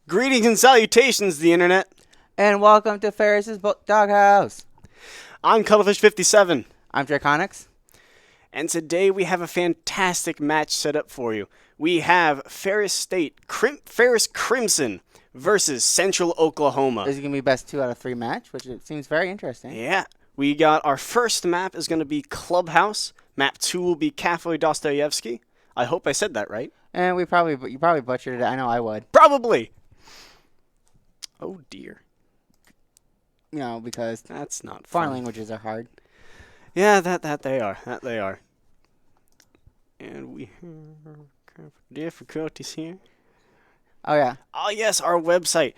Greetings and salutations, the internet. And welcome to Ferris's Doghouse. I'm Cuttlefish57, I'm Draconics. and today we have a fantastic match set up for you. We have Ferris Crimson versus Central Oklahoma. This is going to be best 2 out of 3 match, which it seems very interesting. Yeah, we got our first map is going to be Clubhouse. Map 2 will be Cafe Dostoevsky. I hope I said that right. And you probably butchered it. I know I would. Probably. Oh dear. You know, because That's not foreign fun. languages are hard. Yeah, that they are. That they are. And we have difficulties here. Oh, yeah. Oh, yes, our website.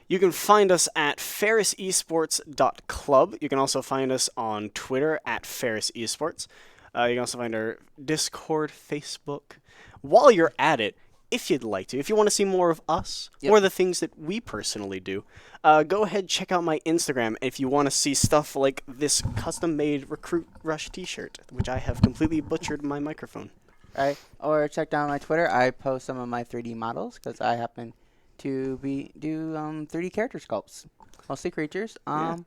You can find us at ferrisesports.club. You can also find us on Twitter at ferrisesports. You can also find our Discord, Facebook. While you're at it, if you'd like to, if you want to see more of us or the things that we personally do, go ahead, check out my Instagram if you want to see stuff like this custom-made Recruit Rush t-shirt, which I have completely butchered my microphone. Right? Or check down my Twitter. I post some of my 3D models because I happen to do 3D character sculpts, mostly creatures. And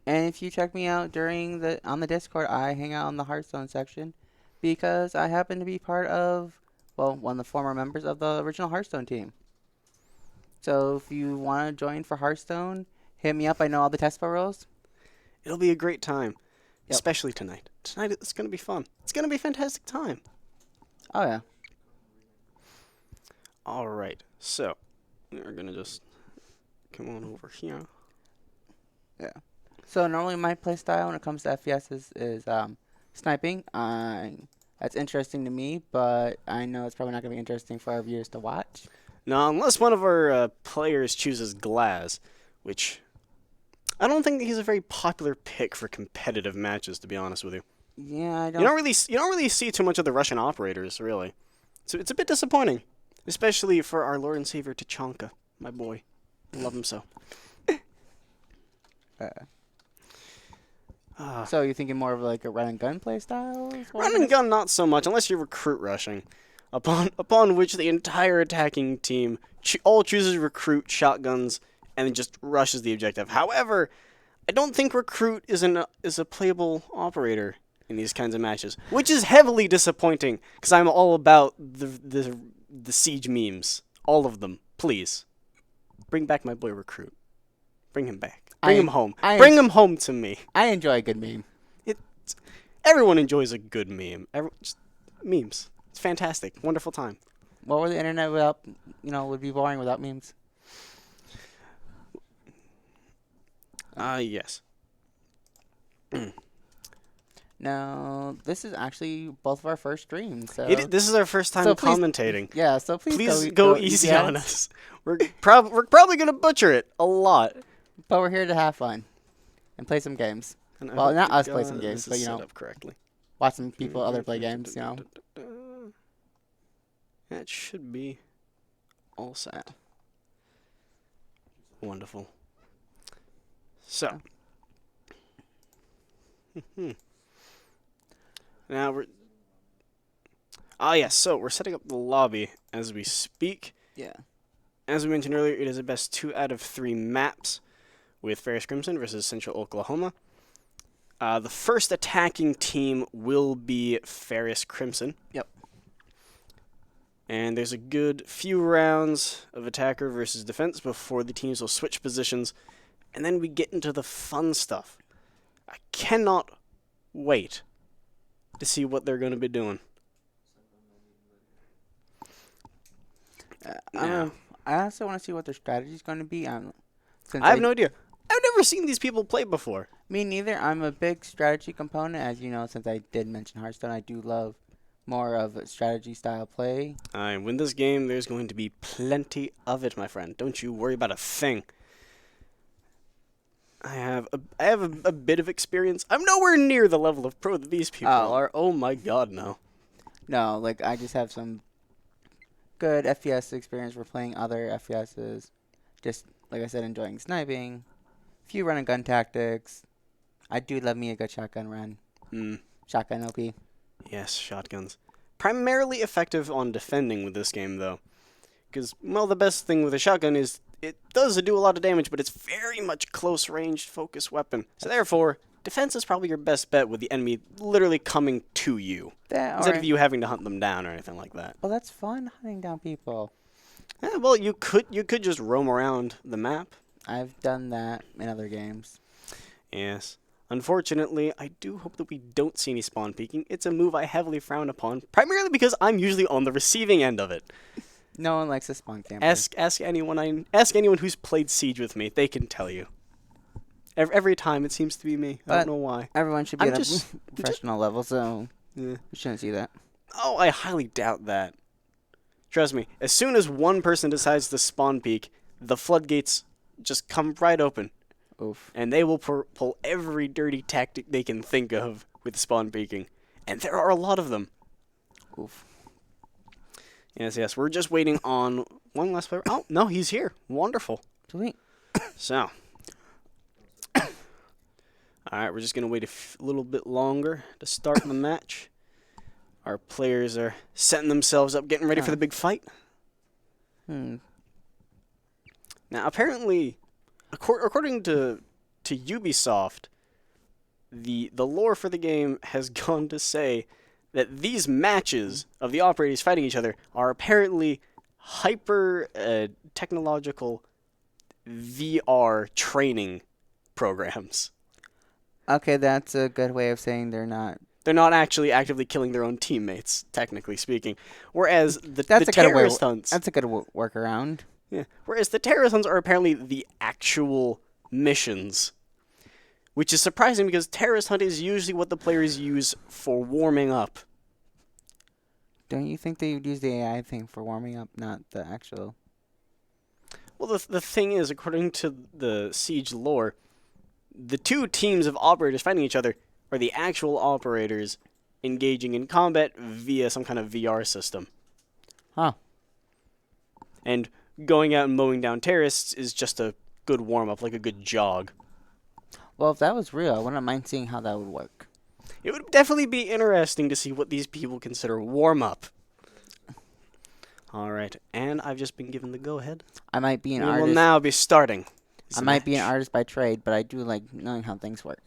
if you check me out on the Discord, I hang out on the Hearthstone section because I happen to be part of one of the former members of the original Hearthstone team. So if you want to join for Hearthstone, hit me up. I know all the test rules. It'll be a great time, especially tonight. Tonight it's going to be fun. It's going to be a fantastic time. Oh, yeah. All right, so we're going to just come on over here. Yeah. So normally my play style when it comes to FPS is sniping. That's interesting to me, but I know it's probably not going to be interesting for our viewers to watch. Now, unless one of our players chooses Glaz, which I don't think he's a very popular pick for competitive matches, to be honest with you. Yeah, I don't. You don't really see too much of the Russian operators, really. So it's a bit disappointing, especially for our Lord and Savior Tachanka, my boy. Love him so. So you're thinking more of like a run and gun play style? Run and gun, not so much, unless you're recruit rushing, upon which the entire attacking team all chooses recruit shotguns and then just rushes the objective. However, I don't think recruit is a playable operator in these kinds of matches, which is heavily disappointing because I'm all about the siege memes, all of them. Please, bring back my boy recruit. Bring him back. Bring him home. Bring him home to me. I enjoy a good meme. Everyone enjoys a good meme. Just memes. It's fantastic. Wonderful time. What would the internet would be boring without memes? Yes. No, this is actually both of our first streams. So This is our first time commentating. Yeah, so please go easy on us. We're probably gonna butcher it a lot. But we're here to have fun and play some games. Well, not us play some games, but set up correctly. watch some other play games. That should be all set. Wonderful. So. Now we're. Yes. So we're setting up the lobby as we speak. Yeah. As we mentioned earlier, it is a best 2 out of 3 maps with Ferris Crimson versus Central Oklahoma. The first attacking team will be Ferris Crimson. Yep. And there's a good few rounds of attacker versus defense before the teams will switch positions. And then we get into the fun stuff. I cannot wait to see what they're going to be doing. I also want to see what their strategy is going to be. I have no idea. I've never seen these people play before. Me neither. I'm a big strategy component. As you know, since I did mention Hearthstone, I do love more of a strategy style play. I win this game. There's going to be plenty of it, my friend. Don't you worry about a thing. I have a bit of experience. I'm nowhere near the level of pro that these people are. Oh my god, no. No, like I just have some good FPS experience for playing other FPSs. Just like I said, enjoying sniping, few run and gun tactics. I do love me a good shotgun run. Shotgun OP. Yes, shotguns. Primarily effective on defending with this game, though. Because, well, the best thing with a shotgun is it does do a lot of damage, but it's very much close-range focus weapon. So therefore, defense is probably your best bet with the enemy literally coming to you, instead of you having to hunt them down or anything like that. Well, that's fun, hunting down people. Yeah, well, you could just roam around the map. I've done that in other games. Yes. Unfortunately, I do hope that we don't see any spawn peeking. It's a move I heavily frown upon, primarily because I'm usually on the receiving end of it. No one likes a spawn camper. Ask anyone who's played Siege with me. They can tell you. Every time it seems to be me. I don't know why. Everyone should be at a professional level, so Yeah. we shouldn't see that. Oh, I highly doubt that. Trust me, as soon as one person decides to spawn peek, the floodgates just come right open. Oof. And they will pull every dirty tactic they can think of with spawn peeking. And there are a lot of them. Oof. Yes, we're just waiting on one last player. Oh, no, he's here. Wonderful. Sweet. So. Alright, we're just going to wait a little bit longer to start the match. Our players are setting themselves up, getting ready for the big fight. Now, apparently, according to Ubisoft, the lore for the game has gone to say that these matches of the operators fighting each other are apparently hyper technological VR training programs. Okay, that's a good way of saying they're not. They're not actually actively killing their own teammates, technically speaking. Whereas the That's terrorist hunts... That's a good workaround. Yeah. Whereas the terrorist hunts are apparently the actual missions. Which is surprising because terrorist hunt is usually what the players use for warming up. Don't you think they would use the AI thing for warming up, not the actual... Well, the thing is, according to the Siege lore, the two teams of operators fighting each other are the actual operators engaging in combat via some kind of VR system. Huh. And going out and mowing down terrorists is just a good warm-up, like a good jog. Well, if that was real, I wouldn't mind seeing how that would work. It would definitely be interesting to see what these people consider warm-up. Alright, and I've just been given the go-ahead. I might be an We artist. will now be starting. I might be an artist by trade, but I do like knowing how things work.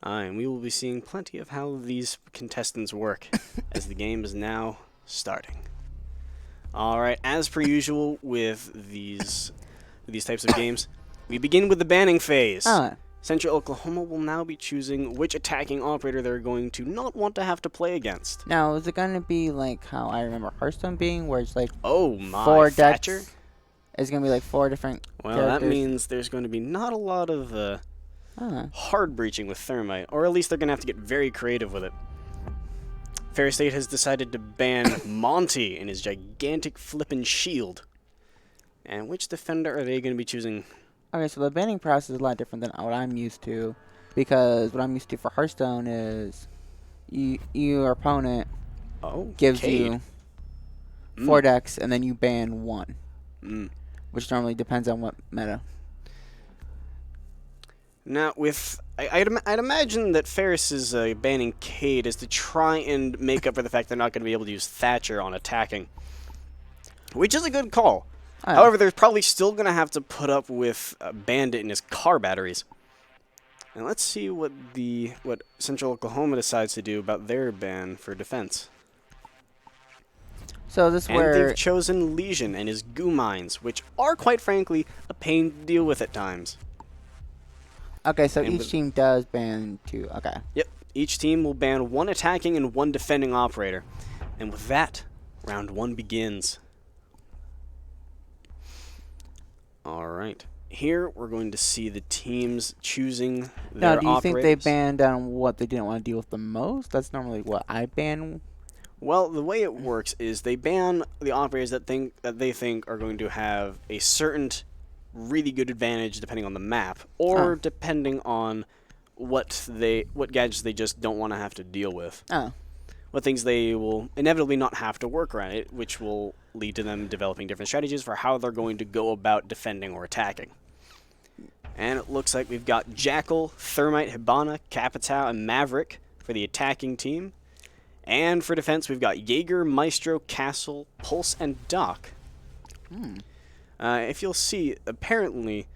And we will be seeing plenty of how these contestants work as the game is now starting. Alright, as per usual with these types of games, we begin with the banning phase. Central Oklahoma will now be choosing which attacking operator they're going to not want to have to play against. Now, is it going to be like how I remember Hearthstone being, where it's like oh my, 4 Thatcher? decks? It's going to be like 4 different characters. That characters. means there's going to be not a lot of hard breaching with Thermite, or at least they're going to have to get very creative with it. Ferris State has decided to ban Monty and his gigantic flippin' shield. And which defender are they going to be choosing? Okay, so the banning process is a lot different than what I'm used to, because what I'm used to for Hearthstone is your opponent gives you 4 decks, and then you ban 1, which normally depends on what meta. Now, I'd imagine that Ferris is banning Cade is to try and make up for the fact they're not going to be able to use Thatcher on attacking, which is a good call. However, they're probably still going to have to put up with Bandit and his car batteries. And let's see what Central Oklahoma decides to do about their ban for defense. So this and where they've chosen Legion and his goo mines, which are quite frankly a pain to deal with at times. Okay, so each team does ban 2. Okay. Yep. Each team will ban 1 attacking and 1 defending operator. And with that, round 1 begins. Alright. Here, we're going to see the teams choosing their operators. Now, do you think they banned on what they didn't want to deal with the most? That's normally what I ban. Well, the way it works is they ban the operators that they think are going to have a certain really good advantage depending on the map, or depending on what gadgets they just don't want to have to deal with. What things they will inevitably not have to work around it, which will lead to them developing different strategies for how they're going to go about defending or attacking. And it looks like we've got Jackal, Thermite, Hibana, Capitao, and Maverick for the attacking team. And for defense, we've got Jaeger, Maestro, Castle, Pulse, and Doc. if you'll see, apparently,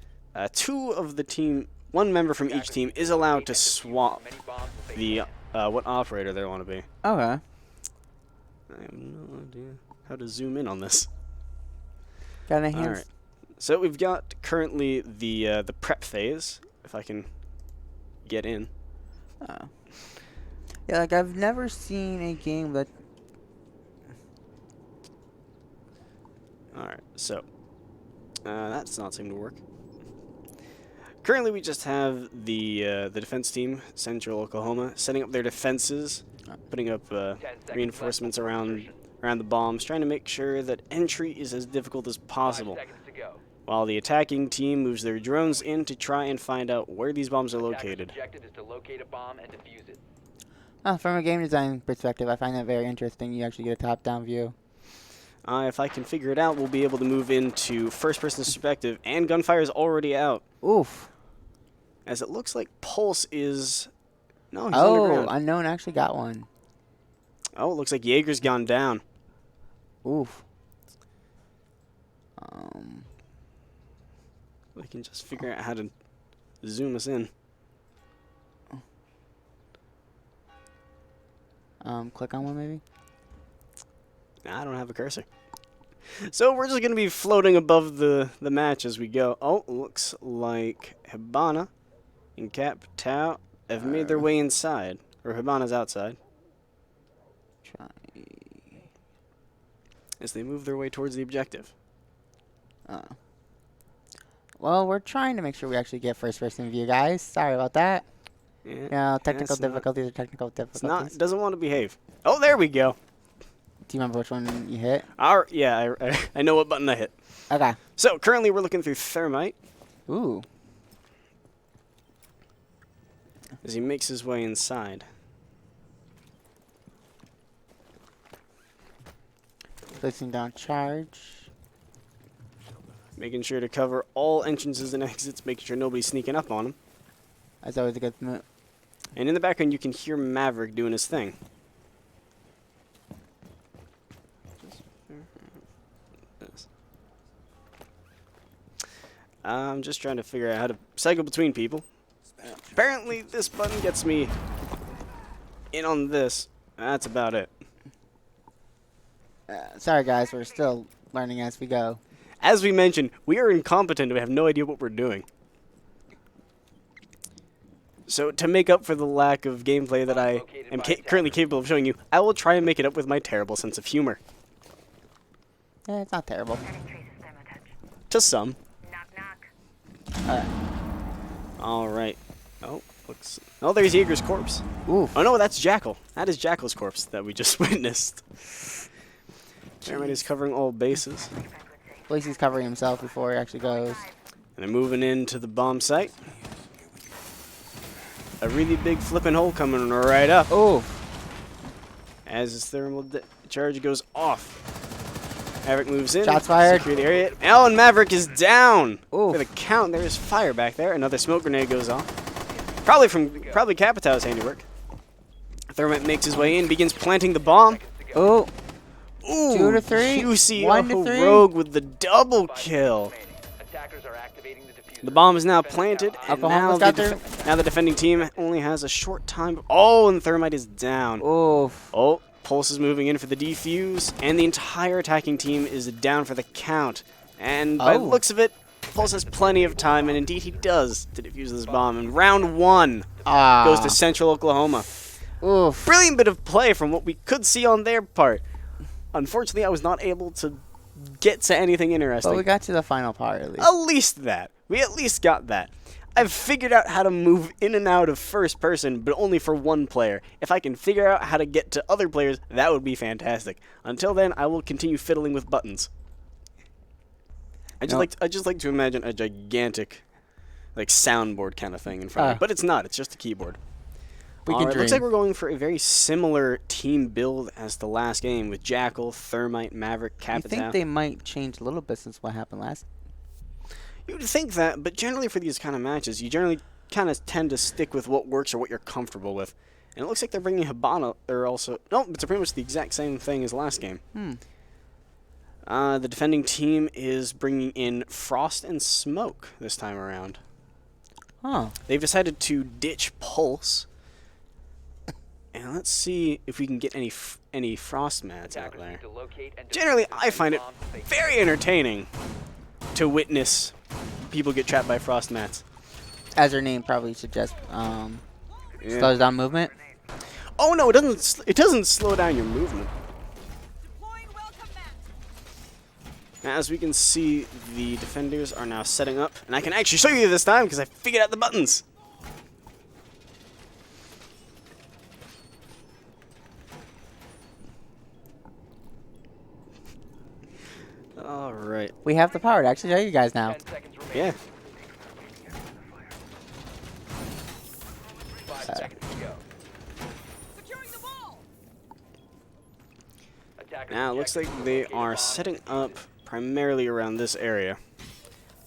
one member from each team is allowed to swap the what operator they want to be. Okay. I have no idea how to zoom in on this. Got a All hands. right. So we've got currently the prep phase. If I can get in. Oh. Yeah, like I've never seen a game that. All right. So that's not seeming to work. Currently, we just have the defense team, Central Oklahoma, setting up their defenses, putting up reinforcements around the bombs, trying to make sure that entry is as difficult as possible. While the attacking team moves their drones in to try and find out where these bombs are located. From a game design perspective, I find that very interesting. You actually get a top-down view. If I can figure it out, we'll be able to move into first-person perspective, and gunfire is already out. Oof. As it looks like Pulse is... No, he's underground. Unknown actually got one. Oh, it looks like Jaeger's gone down. Oof. We can just figure out how to zoom us in. Click on one maybe? I don't have a cursor. So we're just going to be floating above the match as we go. Oh, looks like Hibana and Cap Tau have made their way inside. Or Hibana's outside. Try. As they move their way towards the objective. Well, we're trying to make sure we actually get first-person view, guys. Sorry about that. Yeah, Technical difficulties are technical difficulties. Doesn't want to behave. Oh, there we go. Do you remember which one you hit? Yeah, I know what button I hit. Okay. So currently we're looking through Thermite Ooh. as he makes his way inside. Placing down charge. Making sure to cover all entrances and exits, making sure nobody's sneaking up on him. That's always a good move. And in the background, you can hear Maverick doing his thing. I'm just trying to figure out how to cycle between people. Apparently, this button gets me in on this. That's about it. Sorry, guys. We're still learning as we go. As we mentioned, we are incompetent. We have no idea what we're doing. So to make up for the lack of gameplay that I am currently capable of showing you, I will try and make it up with my terrible sense of humor. Yeah, it's not terrible. To some. Alright. Alright. Oh, looks... Oh, there's Jaeger's corpse. Oof. Oh no, that's Jackal. That is Jackal's corpse that we just witnessed. Thermite is covering all bases. At least he's covering himself before he actually goes. And they're moving into the bomb site. A really big flipping hole coming right up. Oof. As his thermal charge goes off. Maverick moves in. Shots fired. Secure the area. Oh, and Maverick is down. Oof. For the count, there's fire back there. Another smoke grenade goes off. Probably Capitau's handiwork. Thermite makes his way in, begins planting the bomb. Ooh. Ooh, 2 to 3. QC 1 to 3. Rogue with the double kill. The bomb is now planted, and now the defending team only has a short time. Oh, and Thermite is down. Oof. Oh, Pulse is moving in for the defuse, and the entire attacking team is down for the count. And by the looks of it, Pulse has plenty of time, and indeed he does, to defuse this bomb. And round 1 goes to Central Oklahoma. Oof. Brilliant bit of play from what we could see on their part. Unfortunately, I was not able to get to anything interesting. But we got to the final part, at least. At least that. We at least got that. I've figured out how to move in and out of first person, but only for one player. If I can figure out how to get to other players, that would be fantastic. Until then, I will continue fiddling with buttons. I just like to imagine a gigantic, like, soundboard kind of thing in front of me. But it's not. It's just a keyboard. It looks like we're going for a very similar team build as the last game with Jackal, Thermite, Maverick, Capitau. I think they might change a little bit since what happened last. You would think that, but generally for these kind of matches, you generally kind of tend to stick with what works or what you're comfortable with. And it looks like they're bringing Hibana. They're also... No, it's pretty much the exact same thing as last game. The defending team is bringing in Frost and Smoke this time around. Huh. They've decided to ditch Pulse. And let's see if we can get any Frost mats out there. Generally, I find it very entertaining to witness people get trapped by Frost mats. As their name probably suggests, slows down movement. Oh no, it doesn't. It doesn't slow down your movement. As we can see, the defenders are now setting up, and I can actually show you this time because I figured out the buttons. All right. We have the power to actually show you guys now. Yeah. Now it looks like they are setting up primarily around this area.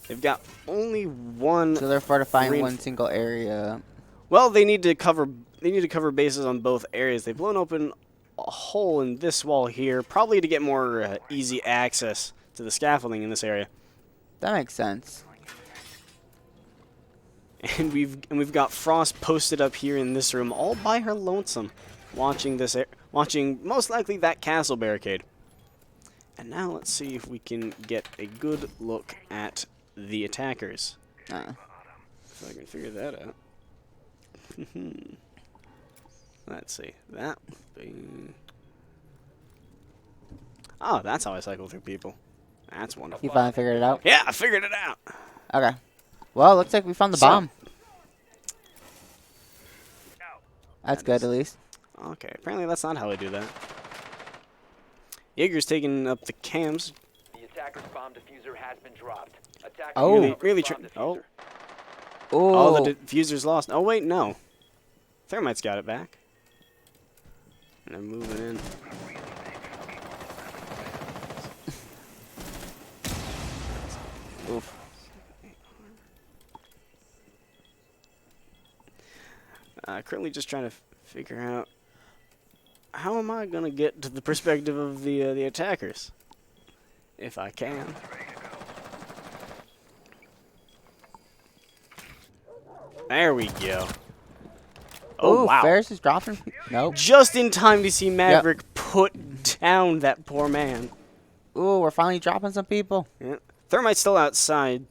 They've got only one. So they're fortifying one single area. Well, they need to cover. They need to cover bases on both areas. They've blown open a hole in this wall here, probably to get more easy access to the scaffolding in this area. That makes sense. And we've got Frost posted up here in this room, all by her lonesome, watching most likely that castle barricade. And now let's see if we can get a good look at the attackers. If I can figure that out. Let's see. That would be... Oh, that's how I cycle through people. That's wonderful. You finally figured it out? Yeah, I figured it out. Okay. Well, looks like we found the bomb. That's good, at least. Okay, apparently that's not how I do that. Jaeger's taking up the cams. The attacker's bomb diffuser has been dropped. Oh. Really Oh, the diffuser's lost. Oh, wait, no. Thermite's got it back. And they're moving in. Oof. Currently just trying to figure out how am I going to get to the perspective of the attackers, if I can. There we go. Oh, ooh, wow. Ferris is dropping. Nope. Just in time to see Maverick put down that poor man. Ooh, we're finally dropping some people. Yeah. Thermite's still outside,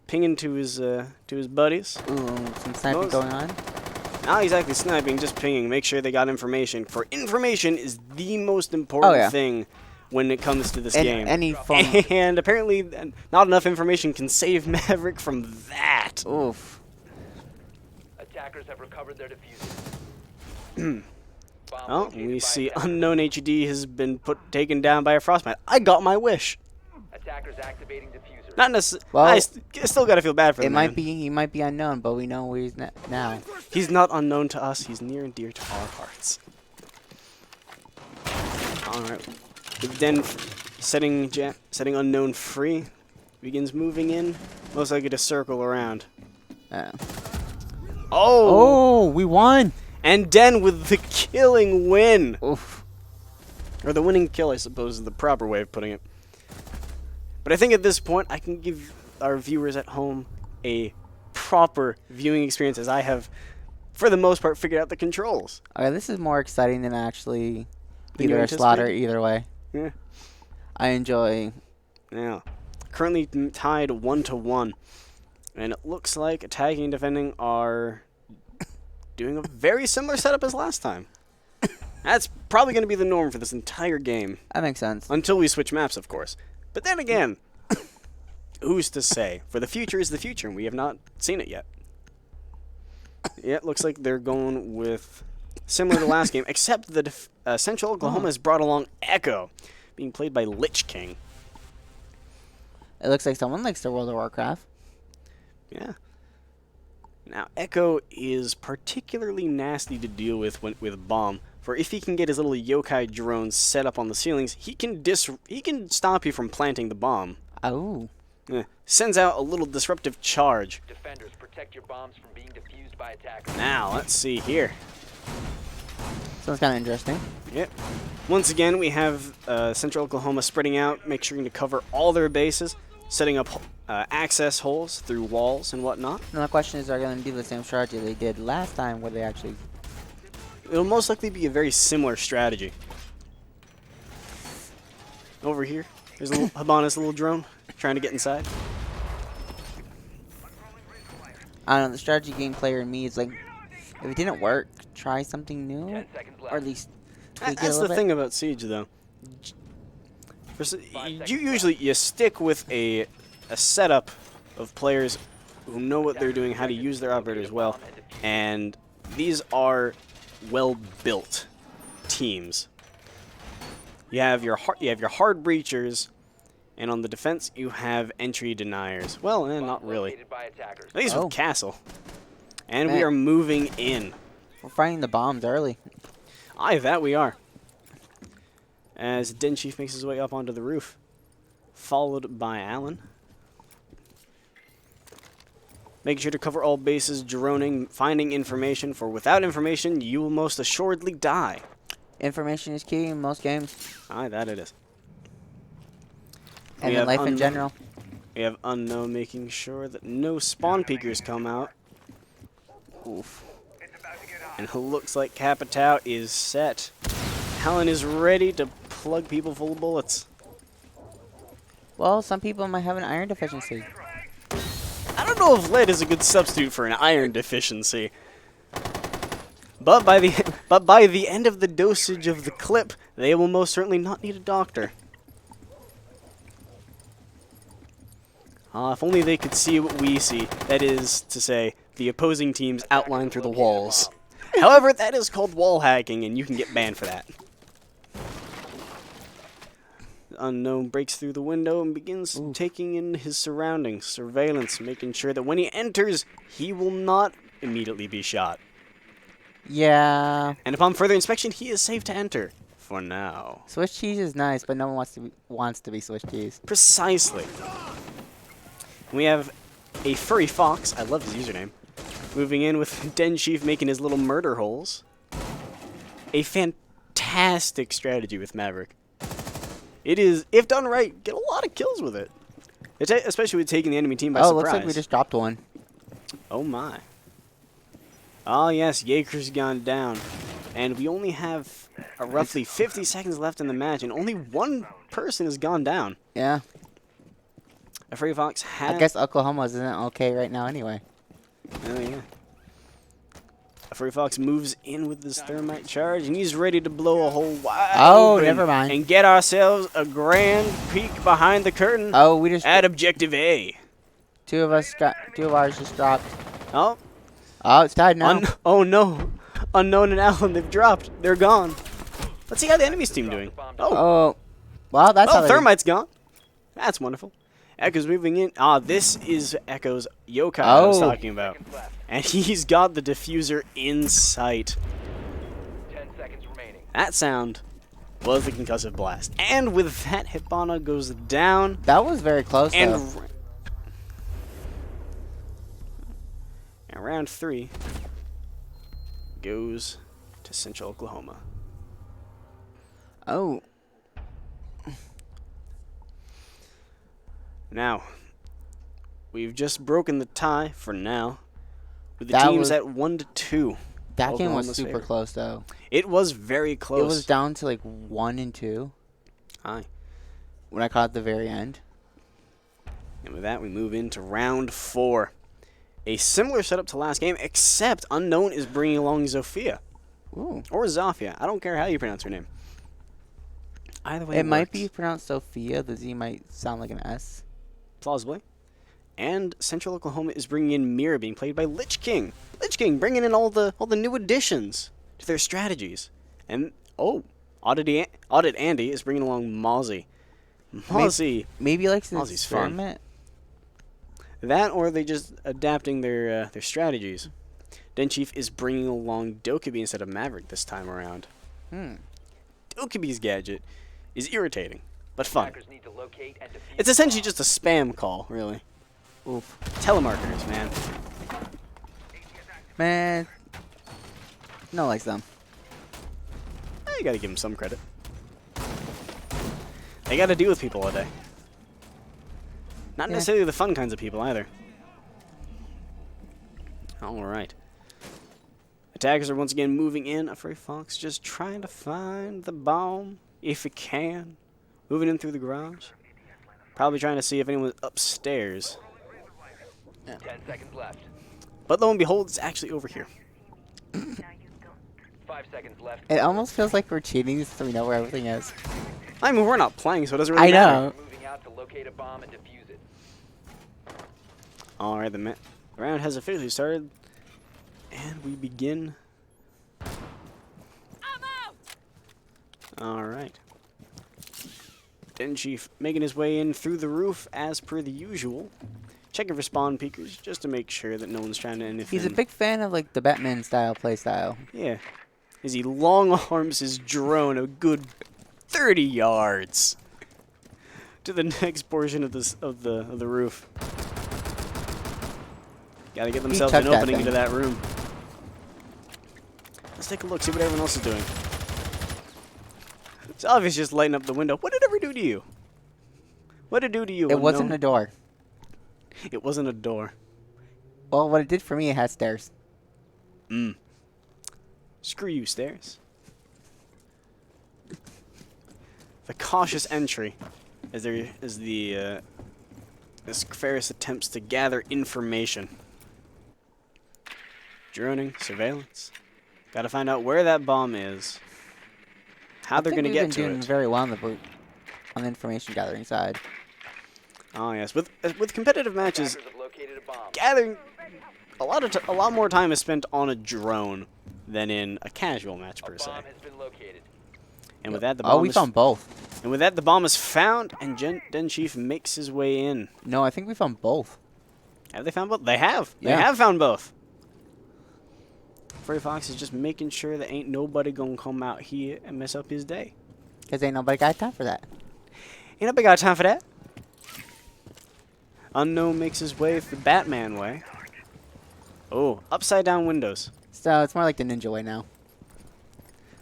pinging to his buddies. Ooh, some sniping going on. Not exactly sniping, just pinging. Make sure they got information. For information is the most important thing when it comes to this game. Any form. And apparently, not enough information can save Maverick from that. Oof. Attackers have recovered their diffuser. Oh, we see unknown HUD has been taken down by a frostbite. I got my wish. Attackers activating diffuser. Not necessarily. Well, I still gotta feel bad for the man. He might be unknown, but we know where he's now. He's not unknown to us. He's near and dear to our hearts. All right. With Den setting unknown free, begins moving in. Most likely to circle around. Oh, we won! And Den with the killing win. Oof. Or the winning kill, I suppose, is the proper way of putting it. But I think at this point, I can give our viewers at home a proper viewing experience as I have, for the most part, figured out the controls. Okay, this is more exciting than actually Than you either a slaughter anticipated? either way. Yeah. I enjoy. Yeah. Currently tied 1-1. And it looks like attacking and defending are doing a very similar setup as last time. That's probably going to be the norm for this entire game. That makes sense. Until we switch maps, of course. But then again, who's to say? For the future is the future, and we have not seen it yet. Yeah, it looks like they're going with similar to last game, except that Central Oklahoma has brought along Echo, being played by Lich King. It looks like someone likes the World of Warcraft. Yeah. Now, Echo is particularly nasty to deal with with Bomb. For if he can get his little yokai drones set up on the ceilings, he can stop you from planting the bomb. Oh. Yeah. Sends out a little disruptive charge. Defenders, protect your bombs from being defused by attackers. Now, let's see here. Sounds kind of interesting. Yep. Once again, we have Central Oklahoma spreading out, make sure to cover all their bases, setting up access holes through walls and whatnot. Now the question is, are they going to do the same strategy they did last time, where they actually... It'll most likely be a very similar strategy. Over here, there's a little Habana's little drone trying to get inside. I don't know, the strategy game player in me is like, if it didn't work, try something new, 10 seconds left. or at least tweak it a That's little the bit. thing about Siege, though. You stick with a setup of players who know what they're doing, how to use their operators well, and these are well-built teams. You have your hard breachers, and on the defense you have entry deniers. Well, not really. Located by attackers. At least Oh. with Castle. And we Man. are moving in. We're finding the bombs early. Aye, that we are. As Den Chief makes his way up onto the roof, followed by Alan. Making sure to cover all bases, droning, finding information, for without information, you will most assuredly die. Information is key in most games, Aye, that it is. and We in have life in unknown. general. We have Unknown making sure that no spawn peekers come out. Oof. And it looks like Capitao is set. Alan is ready to plug people full of bullets. Well, some people might have an iron deficiency. I don't know if lead is a good substitute for an iron deficiency. But by the end of the dosage of the clip, they will most certainly not need a doctor. If only they could see what we see. That is to say, the opposing team's outlined through the walls. However, that is called wall hacking, and you can get banned for that. Unknown breaks through the window and begins taking in his surroundings, surveillance, making sure that when he enters, he will not immediately be shot. Yeah, And upon further inspection, he is safe to enter. For now. Swiss cheese is nice, but no one wants to be Swiss cheese. Precisely. We have a furry fox, I love his username, moving in with Den Chief making his little murder holes. A fantastic strategy with Maverick. It is, if done right, get a lot of kills with it. Especially with taking the enemy team by Oh, surprise. looks like we just dropped one. Oh my. Oh yes, Jaeger's gone down. And we only have roughly 50 seconds left in the match, and only one person has gone down. Yeah, A furry fox has... I guess Oklahoma isn't okay right now anyway. Oh, yeah. A furry fox moves in with his thermite charge, and he's ready to blow a hole wide open never mind. and get ourselves a grand peek behind the curtain Oh, we just at Objective A. two of ours just dropped. Oh, Oh, it's tied now. oh no. Unknown and Alan, they've dropped. They're gone. Let's see how the enemy's team doing. Oh, Oh, well, that's how oh they Thermite's gone. That's wonderful. Echo's moving in. This is Echo's yokai I was Oh. talking about. And he's got the diffuser in sight. 10 seconds remaining. That sound was the concussive blast. And with that, Hibana goes down. That was very close, And, though. and round 3 goes to Central Oklahoma. Oh, Now, we've just broken the tie for now, with the That teams was- at 1-2. that game Oklahoma's was super favor. close, though. It was very close. It was down to like 1 and 2 Aye. when I caught the very end. And with that, we move into round 4. A similar setup to last game, except Unknown is bringing along Zofia. Ooh. Or Zofia. I don't care how you pronounce her name. Either way, It might works. be pronounced Sophia. The Z might sound like an S. Plausibly. And Central Oklahoma is bringing in Mira, being played by Lich King. Lich King bringing in all the new additions to their strategies. And, Audit Andy is bringing along Mozzie. Mozzie. Maybe like an Aussie's fun. experiment. That, or they just adapting their strategies. Den Chief is bringing along Dokkaebi instead of Maverick this time around. Dokkaebi's gadget is irritating, but fun. Attackers need to locate and defuse It's essentially just a spam call, really. Oof. Telemarketers, man. Man. No likes them. you gotta give them some credit. They gotta deal with people all day. Not Yeah. necessarily the fun kinds of people either. Alright. Attackers are once again moving in. A Furry Fox just trying to find the bomb, if he can. Moving in through the garage. Probably trying to see if anyone's upstairs. 10 seconds left. But lo and behold, it's actually over here. 5 seconds left. It almost feels like we're cheating so we know where everything is. I mean, we're not playing, so it doesn't really I matter. know. Moving out to locate a bomb and defuse it. Alright, the round has officially started. And we begin. Alright. Den Chief making his way in through the roof as per the usual. Checking for spawn peekers just to make sure that no one's trying to anything. He's a big fan of like the Batman style play style. Yeah. As he long arms his drone a good 30 yards to the next portion of this of the roof. Gotta get themselves took an that opening thing. into that room. Let's take a look, see what everyone else is doing. It's obvious just lighting up the window. What did it ever do to you? What did it do to you? It wasn't unknown? a door. It wasn't a door. Well, what it did for me, it had stairs. Screw you, stairs. The cautious entry, as Ferris attempts to gather information. Droning, surveillance. Got to find out where that bomb is. How they're going to get to doing it. very well on the information gathering side. Oh yes, with competitive matches, Attackers have located a bomb. gathering a lot more time is spent on a drone than in a casual match A per se. bomb has been located. And with that, the Oh, bomb we is found both. and with that, the bomb is found, and Den Chief makes his way in. No, I think we found both. Have they found both? They have. They Yeah. have found both. Furry Fox is just making sure that ain't nobody gonna come out here and mess up his day. Because ain't nobody got time for that. Ain't nobody got time for that. Unknown makes his way the Batman way. Oh, upside down windows. So it's more like the ninja way now.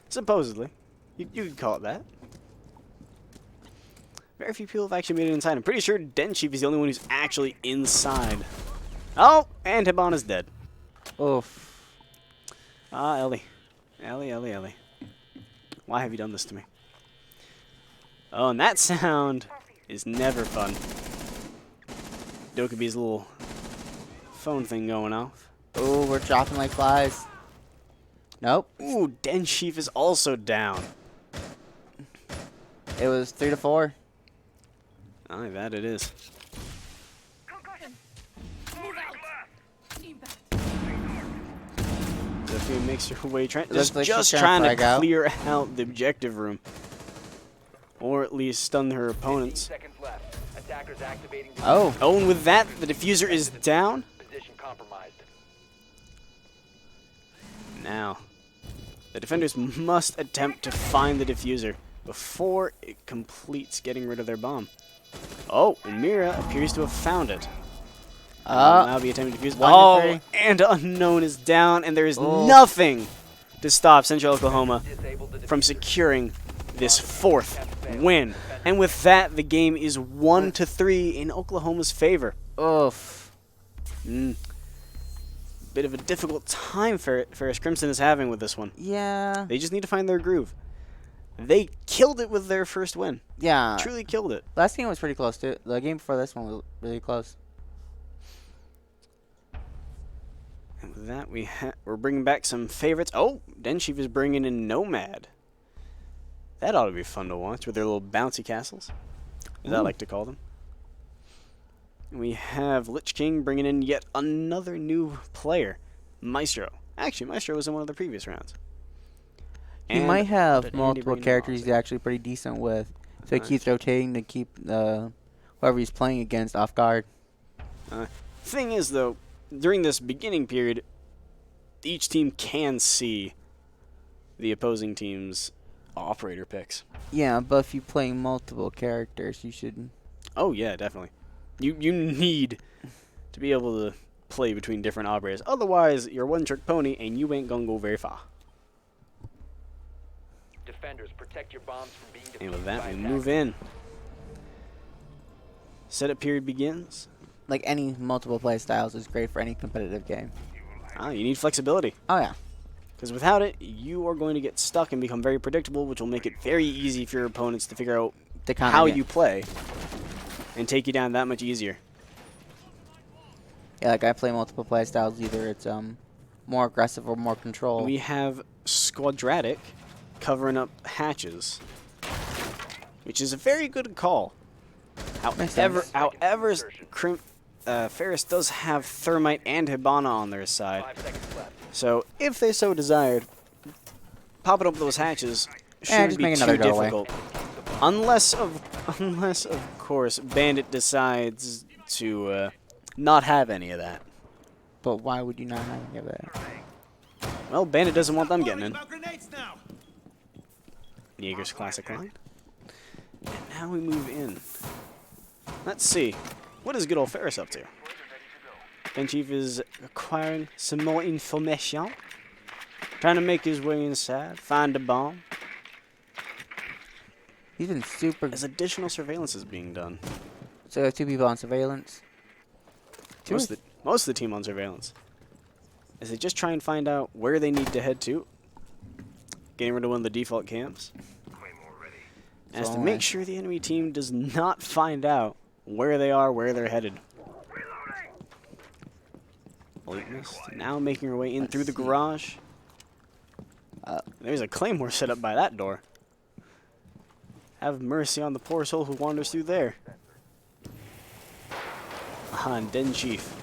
Supposedly. You could call it that. Very few people have actually made it inside. I'm pretty sure Den Chief is the only one who's actually inside. Oh, and Hibon is dead. Oof. Ah, Ellie. Ellie. Why have you done this to me? Oh, and that sound is never fun. Dokubi's little phone thing going off. Oh, we're dropping like flies. Nope. Ooh, Den Chief is also down. It was 3-4. Aye, that it is. Sophia makes her way, looks like she's just trying trying to to frag out. clear out the objective room. Or at least stun her 15 opponents. seconds left. Attackers activating the Oh. Oh, and with that, the diffuser is down. position compromised. Now, the defenders must attempt to find the diffuser before it completes getting rid of their bomb. Oh, and Mira appears to have found it. Will now be attempting to defuse. 1 to Oh, 3. and Unknown is down, and there is Oh. nothing to stop Central Oklahoma Disabled the from diffuser. securing this fourth win. And with that, the game is 1-3 in Oklahoma's favor. Oof. Bit of a difficult time Ferris Crimson is having with this one. Yeah. They just need to find their groove. They killed it with their first win. Yeah. Truly killed it. Last game was pretty close too. The game before this one was really close. And with that, we're bringing back some favorites. Oh, Den Chief is bringing in Nomad. That ought to be fun to watch with their little bouncy castles, as I Ooh. like to call them. And we have Lich King bringing in yet another new player, Maestro. Actually, Maestro was in one of the previous rounds. He And might what have did Andy multiple bring in characters Monster? he's actually pretty decent with. So he Nice. keeps rotating to keep whoever he's playing against off guard. Thing is, though, during this beginning period, each team can see the opposing team's operator picks. Yeah, but if you play multiple characters, you should. Oh yeah, definitely. You need to be able to play between different operators. Otherwise, you're one trick pony and you ain't gonna go very far. defenders. Protect your bombs from being defused And with that, by we attackers. move in. Setup period begins. Like any multiple play styles is great for any competitive game. You need flexibility. Oh yeah. Because without it, you are going to get stuck and become very predictable, which will make it very easy for your opponents to figure out The counter how game. you play and take you down that much easier. Yeah, like I play multiple play styles. Either it's more aggressive or more control. We have Squadratic covering up hatches, which is a very good call. Makes However, sense. Ferris does have Thermite and Hibana on their side. 5 seconds left. So if they so desired, popping up those hatches shouldn't just be make too another doorway. difficult. Unless of course Bandit decides to not have any of that. But why would you not have any of that? Well, Bandit doesn't want them getting in. Jaeger's classic line. And now we move in. Let's see. What is good old Ferris up to? Ben Chief is acquiring some more information. Trying to make his way inside, find a bomb. He's been super. As additional surveillance is being done. So we have 2 people on surveillance. Most of the team on surveillance. As they just try and find out where they need to head to. Getting rid of one of the default camps. As to make sure the enemy team does not find out where they are, where they're headed. Lateness now making her way in through the garage. There's a claymore set up by that door. Have mercy on the poor soul who wanders through there. And Den Chief.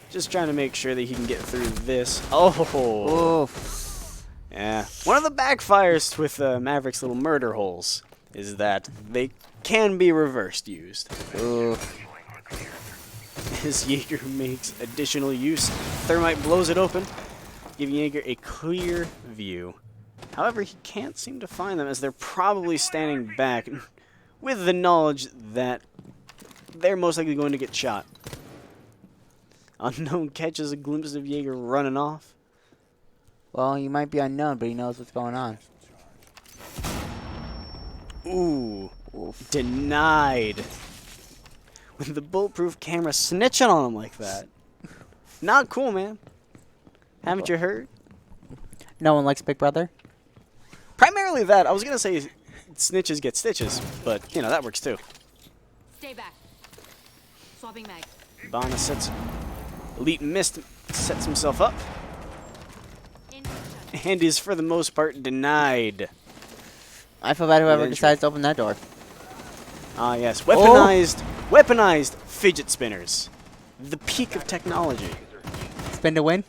Just trying to make sure that he can get through this. Oh! Oof. Yeah. One of the backfires with Maverick's little murder holes is that they can be reversed used. Oof. As Jaeger makes additional use, Thermite blows it open, giving Jaeger a clear view. However, he can't seem to find them as they're probably standing back with the knowledge that they're most likely going to get shot. Unknown catches a glimpse of Jaeger running off. Well, he might be unknown, but he knows what's going on. Ooh. Oof. Denied. With the bulletproof camera snitching on him like that. Not cool, man. Haven't you heard? No one likes Big Brother. Primarily that. I was going to say snitches get stitches, but, you know, that works too. Stay back. Swapping mag. Bana sets... Elite Mist sets himself up. In And is, for the most part, denied. I feel bad whoever Eventually. decides to open that door. Ah, yes. Weaponized fidget spinners. The peak of technology. Spin to win.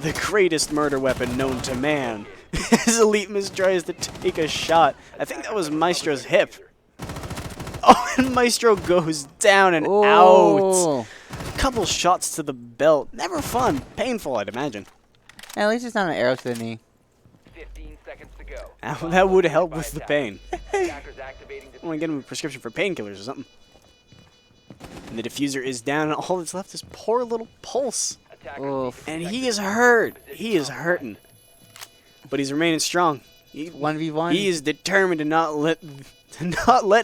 The greatest murder weapon known to man. As Elite Mist tries to take a shot. I think that was Maestro's hip. Oh, and Maestro goes down and out. Couple shots to the belt. Never fun. Painful, I'd imagine. At least it's not an arrow to the knee. 15 seconds to go. That would help with the pain. Attackers activating I want to get him a prescription for painkillers or something. And the diffuser is down, and all that's left is poor little Pulse. Oof. And he is hurt. He is hurting. But he's remaining strong. 1v1. He is determined to not let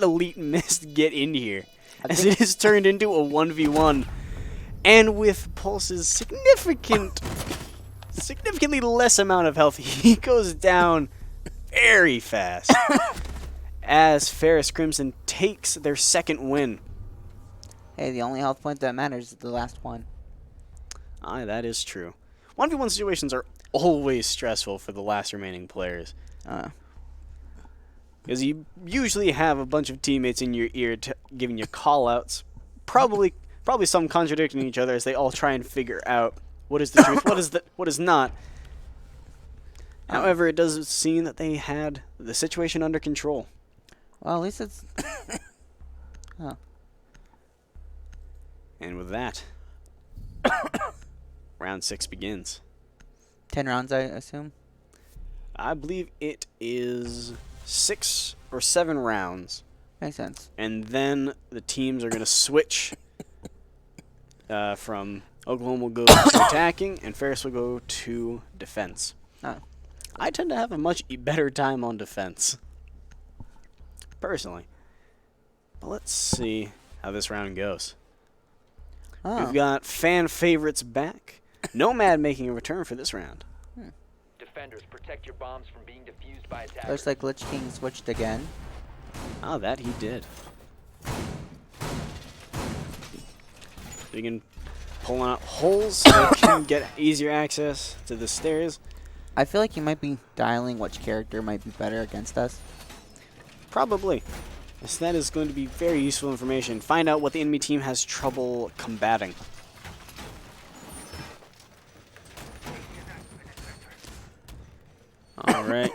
Elite Mist get in here. As it is turned into a 1v1. And with Pulse's significantly less amount of health, he goes down very fast. As Ferris Crimson takes their second win. Hey, the only health point that matters is the last one. Aye, that is true. 1v1 situations are always stressful for the last remaining players. Because you usually have a bunch of teammates in your ear giving you call-outs. Probably some contradicting each other as they all try and figure out what is the truth, what is not. However, it does seem that they had the situation under control. Well, at least it's... Oh. And with that, round 6 begins. 10 rounds, I assume? I believe it is 6 or 7 rounds. Makes sense. And then the teams are going to switch from Oklahoma will go to attacking, and Ferris will go to defense. Oh. I tend to have a much better time on defense, personally. But let's see how this round goes. Oh. We've got fan favorites back. Nomad making a return for this round. Defenders, protect your bombs from being defused by attackers. Looks like Lich King switched again. Oh, that he did. You can pull out holes so you can get easier access to the stairs. I feel like you might be dialing which character might be better against us. Probably. Yes, that is going to be very useful information. Find out what the enemy team has trouble combating. Alright.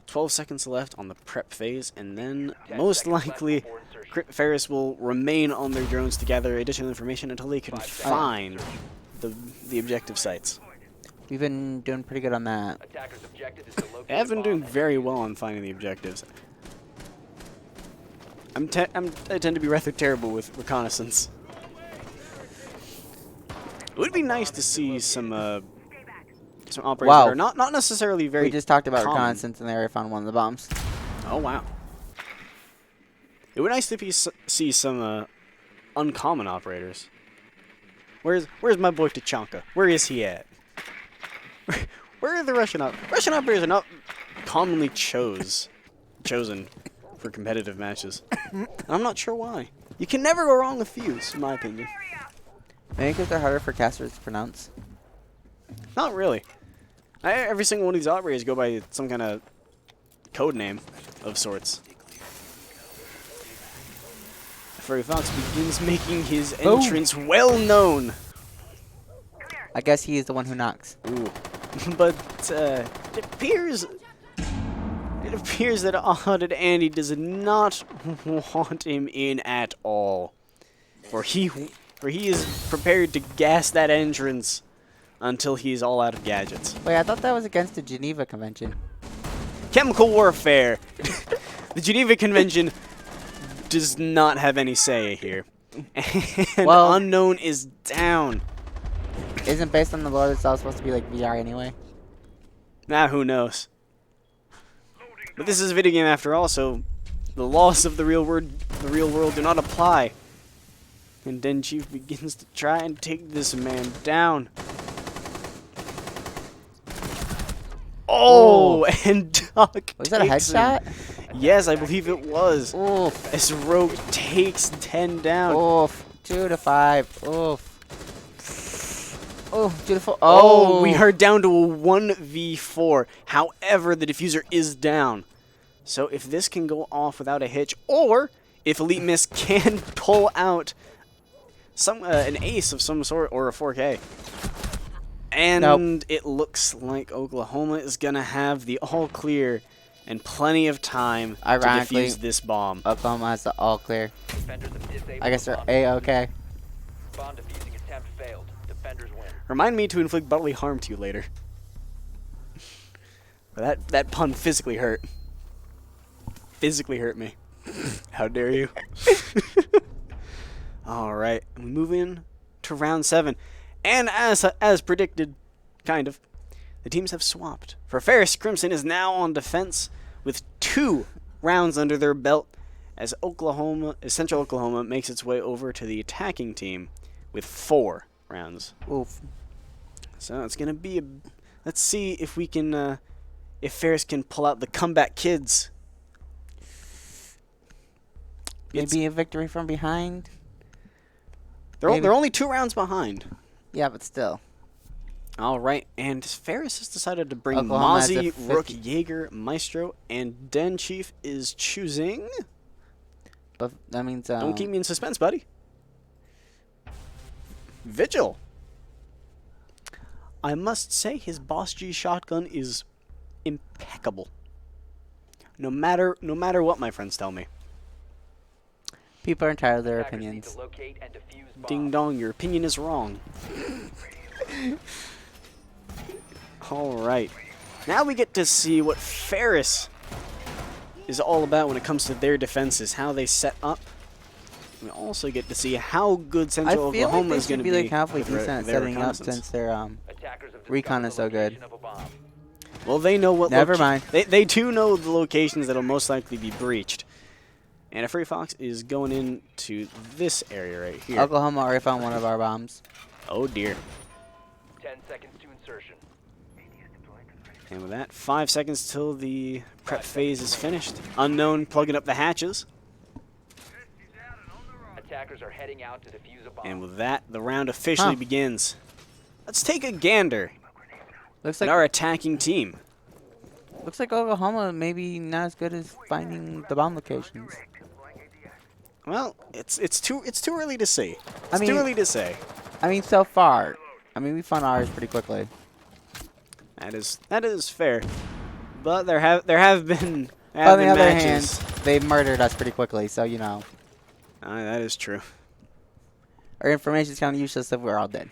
12 seconds left on the prep phase, and then 10 most seconds left likely before insertion. Ferris will remain on their drones to gather additional information until they can 5 seconds. find the objective sites. We've been doing pretty good on that. Attackers' objective is to locate I have a been bomb doing and very defuse well on finding the objectives. I tend to be rather terrible with reconnaissance. It would be nice to see some operators Wow. that are not necessarily very. We just talked about common. reconnaissance and they already found one of the bombs. Oh wow! It would be nice to see some uncommon operators. Where's my boy Tachanka? Where is he at? Where are the Russian operators are not commonly chosen for competitive matches. And I'm not sure why. You can never go wrong with Fuse, in my opinion. Maybe because they're harder for casters to pronounce. Not really. Every single one of these operators go by some kind of code name of sorts. Ferry Fox begins making his entrance well known. I guess he is the one who knocks. Ooh. But it appears that Odded Andy does not want him in at all. For he is prepared to gas that entrance until he's all out of gadgets. Wait, I thought that was against the Geneva Convention. Chemical warfare. The Geneva Convention does not have any say here. And Well- Unknown is down. Isn't based on the lore that's all supposed to be like VR anyway? Nah, who knows? But this is a video game after all, so the laws of the real world do not apply. And Den Chief begins to try and take this man down. Oh, and Duck Was that a takes him. headshot? Yes, I believe it was. Oof. As Rogue takes 10 down. Oof. 2 to 5. Oof. Oh, beautiful. Oh, we are down to a 1v4. However, the diffuser is down. So if this can go off without a hitch, or if Elite Miss can pull out an ace of some sort or a 4K. And Nope. it looks like Oklahoma is going to have the all clear and plenty of time to Ironically, defuse this bomb. Oklahoma has the all clear. Defenders have disabled I guess the they're bomb. A-okay. Bomb defusing attempt failed. Defenders win. Remind me to inflict bodily harm to you later. That pun physically hurt. Physically hurt me. How dare you? Alright, we move in to round 7. And as predicted, kind of, the teams have swapped. For Ferris, Crimson is now on defense with 2 rounds under their belt as Central Oklahoma makes its way over to the attacking team with 4 rounds. Oof. So it's gonna be let's see if we can if Ferris can pull out the comeback kids. Maybe a victory from behind? They're maybe. only 2 rounds behind. Yeah, but still. All right, and Ferris has decided to bring Oklahoma has a Mozzie, 50. Rook, Jaeger, Maestro, and Den Chief is choosing. But that means Don't keep me in suspense, buddy. Vigil. I must say his Boss G shotgun is impeccable. No matter what my friends tell me. people are entitled to their Attackers need opinions. to locate and defuse bombs. Ding dong, your opinion is wrong. Alright. Now we get to see what Ferris is all about when it comes to their defenses, how they set up. We also get to see how good I Central feel like Oklahoma they is going should to be be like halfway with their- decent at their setting up reconnaissance. since their Attackers have Recon discovered is the so good. location of a bomb. Well, they know what. Never mind. They do know the locations that'll most likely be breached. And a Furry Fox is going into this area right here. Oklahoma already found one of our bombs. Oh dear. 10 seconds to insertion. And with that, 5 seconds till the prep phase is finished. Unknown plugging up the hatches. Attackers are heading out to defuse a bomb. And with that, the round officially begins. Let's take a gander Looks at like our attacking team. Oklahoma maybe not as good as finding the bomb locations. Well, it's too early to say. I It's mean- too early to say. I mean, so far. I mean, we found ours pretty quickly. That is fair. But there have been On the other matches. hand, they murdered us pretty quickly, so you know. That is true. Our information's kind of useless if we're all dead.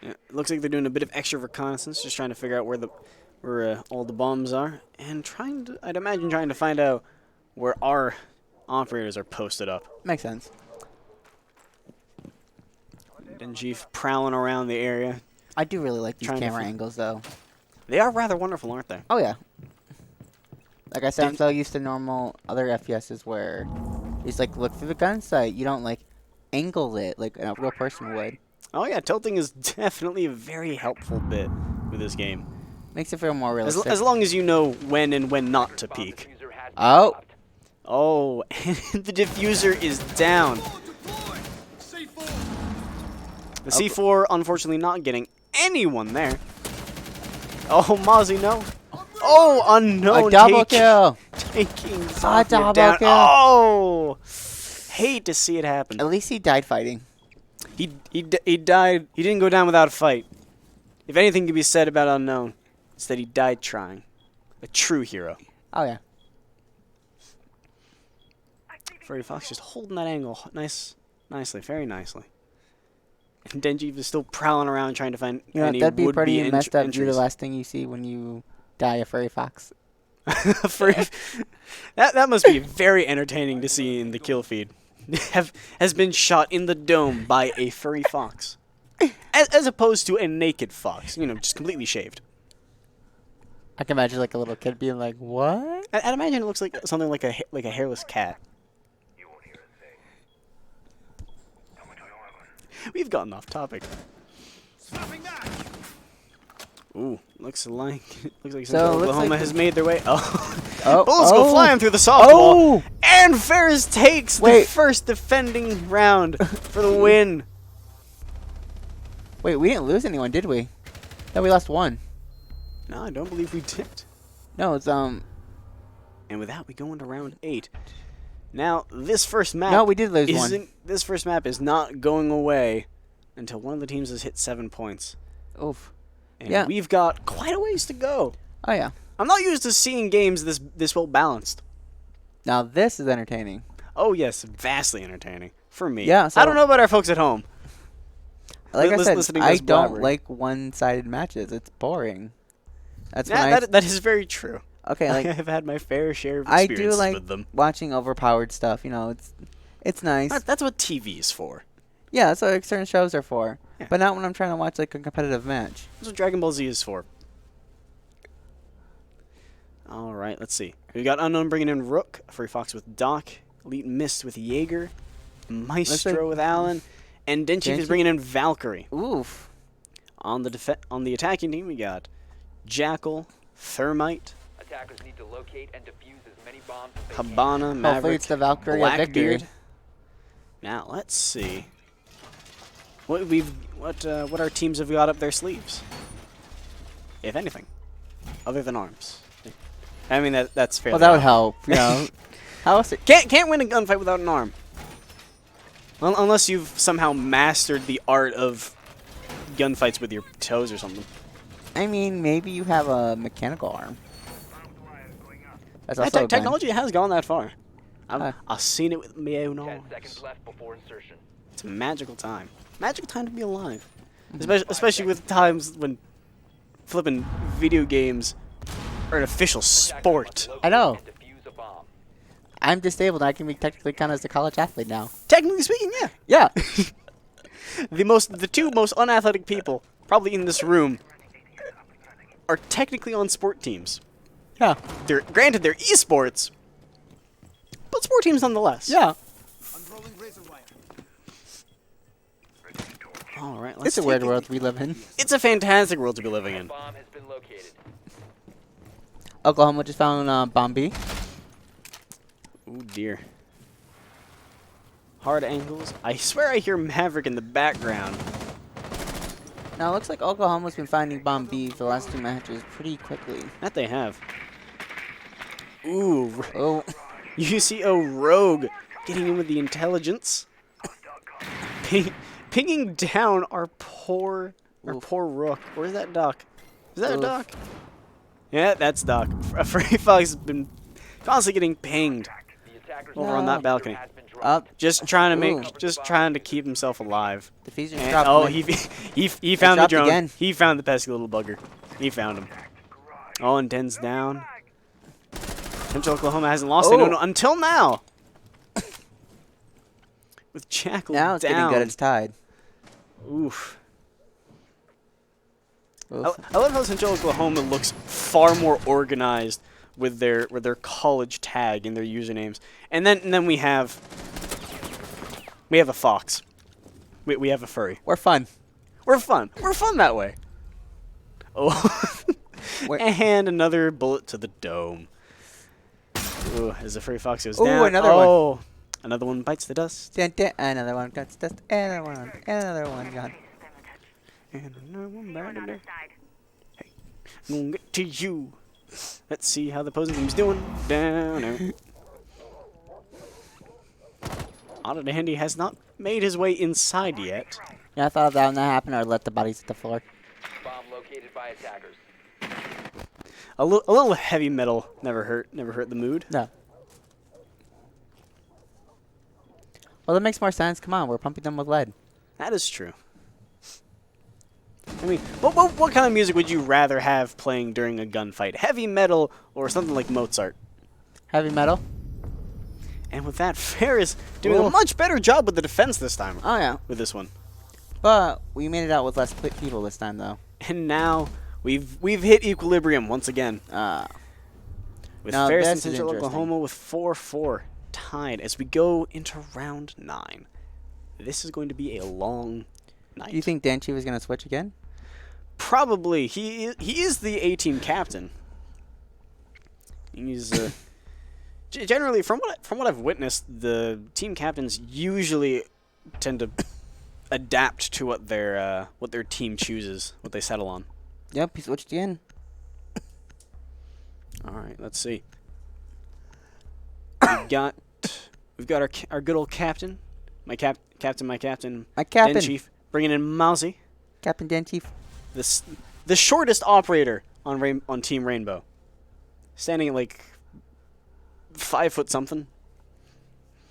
Yeah, it looks like they're doing a bit of extra reconnaissance, just trying to figure out where all the bombs are, and I'd imagine trying to find out where our operators are posted up. Makes sense. Denjief prowling around the area. I do really like these Trying to camera fi- angles, though. They are rather wonderful, aren't they? Oh, yeah. Like I said, I'm so used to normal other FPSs where you just, like, look through the gun sight. You don't, like, angle it like a real person would. Oh yeah, tilting is definitely a very helpful bit with this game. Makes it feel more realistic. As long as you know when and when not to peek. Diffuser has been Oh. dropped. Oh, and the diffuser is down. The C4, unfortunately, not getting anyone there. Oh, Mozzie, no. Oh, unknown. A double kill. Taking A Zofia double down. kill. Oh, hate to see it happen. At least he died fighting. He died. He didn't go down without a fight. If anything can be said about Unknown, it's that he died trying. A true hero. Oh, yeah. Furry Fox just holding that angle nicely, very nicely. And Denji was still prowling around trying to find You know, any that'd be would-be pretty messed up. You're the entries. last thing you see when you die a furry fox. That must be very entertaining to see in the kill feed. Has been shot in the dome by a furry fox, as opposed to a naked fox. You know, just completely shaved. I can imagine like a little kid being like, "What?" I'd imagine it looks like something like a hairless cat. We've gotten off topic. Ooh, looks like So, looks Oklahoma like has made their way. Oh, Oh, bullets go flying through the softball, Oh! and Ferris takes the Wait. first defending round for the win. Wait, we didn't lose anyone, did we? No, we lost one. No, I don't believe we did. No, it's And with that, we go into round 8. Now, this first map. No, we did lose one. This first map is not going away until one of the teams has hit 7 points. Oof. And Yeah. we've got quite a ways to go. Oh yeah. I'm not used to seeing games this well balanced. Now this is entertaining. Oh yes, vastly entertaining for me. Yeah, so- I don't know about our folks at home. Like I said, Listening to I us don't blabbering. like one-sided matches. It's boring. That's Yeah, when I. that is very true. Okay, like I've had my fair share of I experiences do like with them. watching overpowered stuff. You know, it's nice. That's what TV is for. Yeah, that's what certain shows are for. Yeah. But not when I'm trying to watch like a competitive match. That's what Dragon Ball Z is for. All right, let's see. We've got Unknown bringing in Rook, Furry Fox with Doc, Elite Mist with Jaeger, Maestro with Allen, and Denchi is Denchi? bringing in Valkyrie. Oof. On the attacking team, we got Jackal, Thermite, Attackers need to locate and defuse as many bombs as they can. Habana, Hopefully Maverick, it's the Valkyrie of Blackbeard. victory. Now let's see what our teams have got up their sleeves, if anything, other than arms. I mean that's fair. Well, that would help. You know. How else? Can't win a gunfight without an arm. Unless you've somehow mastered the art of gunfights with your toes or something. I mean, maybe you have a mechanical arm. That's also a gun. Technology has gone that far. Huh. I've seen it with my own 10 eyes. seconds left before insertion. It's a magical time. Magical time to be alive. Especially with times when flipping video games are an official sport. I know. And defuse a bomb. I'm disabled. I can be technically counted as a college athlete now. Technically speaking, yeah. Yeah. The two most unathletic people probably in this room are technically on sport teams. Yeah. They're granted they're esports, but sport teams nonetheless. Yeah. All right, let's It's a take weird it. world we live in. It's a fantastic world to be living in. Bomb has been located. Oklahoma just found Bomb B. Oh dear. Hard angles. I swear I hear Maverick in the background. Now it looks like Oklahoma's been finding Bomb B for the last 2 matches pretty quickly. That they have. Ooh, Oh, you see a rogue getting in with the intelligence. Pinging down our poor rook. Where's that Doc? Is that a Oof. Doc? Yeah, that's Doc. A Ferry Fox has been constantly getting pinged The attacker's over on that balcony. has been dropped. up. Just trying to Ooh. just trying to keep himself alive. Diffuser's And, dropped. oh, man. he found the dropped drone. again. He found the pesky little bugger. He found him. Oh, and Den's down. Central Oklahoma hasn't lost anyone until now. With Jackal Now it's down. getting good. It's tied. Oof. Oof. I love how Central Oklahoma looks far more organized with their college tag and their usernames. And then we have a fox. We have a furry. We're fun. We're fun. We're fun that way. Oh. And another bullet to the dome. Ooh, as the furry fox goes Ooh, down. another one. Oh, another one bites the dust. Dun, dun, another one. That's another one. Another one gone. And another one bites the dust. Hey, I'm gonna get to you. Let's see how the opposing team's doing. Down there. Otto Handy has not made his way inside yet. Yeah, I thought if that when that happened, I'd let the bodies hit the floor. Bomb located by attackers. A little heavy metal never hurt the mood. No. Well, that makes more sense. Come on, we're pumping them with lead. That is true. I mean, what kind of music would you rather have playing during a gunfight? Heavy metal or something like Mozart? Heavy metal. And with that, Ferris doing a Ooh. much better job with the defense this time. Oh yeah. With this one. But we made it out with less people this time, though. And now we've hit equilibrium once again. With Now Ferris and this is Central interesting. Oklahoma with 4-4 tied as we go into round 9. This is going to be a long night. Do you think Danchi was gonna switch again? Probably. He is the A-team captain. He's generally from what I've witnessed, the team captains usually tend to adapt to what their team chooses, what they settle on. Yep, he switched again. All right, let's see. We've got our good old captain, my captain, My captain, Den Chief, bringing in Mousy, Captain Dan Chief. the shortest operator on Team Rainbow, standing at like 5 foot something,